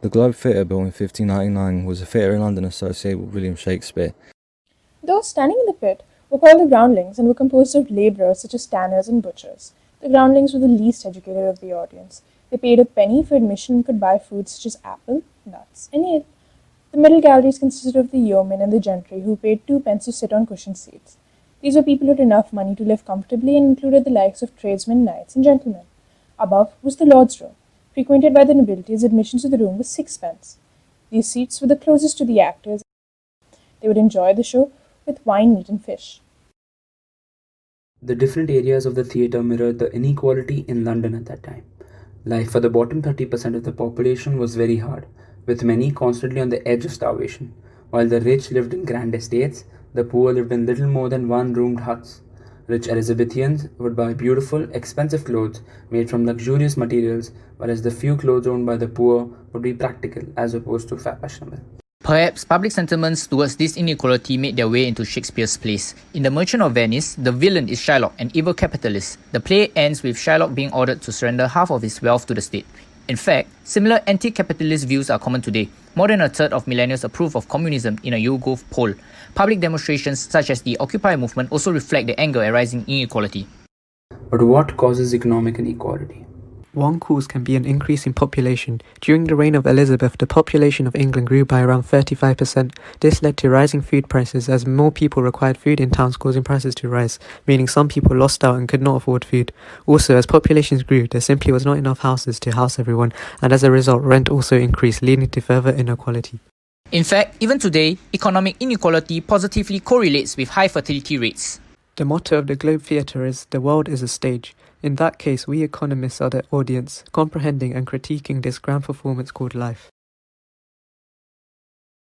The Globe Theatre, built in 1599, was a theatre in London associated with William Shakespeare. Those standing in the pit were called the groundlings and were composed of labourers such as tanners and butchers. The groundlings were the least educated of the audience. They paid a penny for admission and could buy food such as apple, nuts, and ale. The middle galleries consisted of the yeomen and the gentry, who paid 2 pence to sit on cushioned seats. These were people who had enough money to live comfortably and included the likes of tradesmen, knights, and gentlemen. Above was the lord's room, frequented by the nobility, as admission to the room was 6 pence. These seats were the closest to the actors. They would enjoy the show with wine, meat, and fish. The different areas of the theatre mirrored the inequality in London at that time. Life for the bottom 30% of the population was very hard, with many constantly on the edge of starvation. While the rich lived in grand estates, the poor lived in little more than one-roomed huts. Rich Elizabethans would buy beautiful, expensive clothes made from luxurious materials, whereas the few clothes owned by the poor would be practical as opposed to fashionable. Perhaps public sentiments towards this inequality made their way into Shakespeare's plays. In The Merchant of Venice, the villain is Shylock, an evil capitalist. The play ends with Shylock being ordered to surrender half of his wealth to the state. In fact, similar anti-capitalist views are common today. More than a third of millennials approve of communism in a YouGov poll. Public demonstrations such as the Occupy movement also reflect the anger at rising inequality. But what causes economic inequality? One cause can be an increase in population. During the reign of Elizabeth, the population of England grew by around 35%. This led to rising food prices as more people required food in towns, causing prices to rise, meaning some people lost out and could not afford food. Also, as populations grew, there simply was not enough houses to house everyone, and as a result, rent also increased, leading to further inequality. In fact, even today, economic inequality positively correlates with high fertility rates. The motto of the Globe Theatre is, "The world is a stage." In that case, we economists are the audience, comprehending and critiquing this grand performance called life.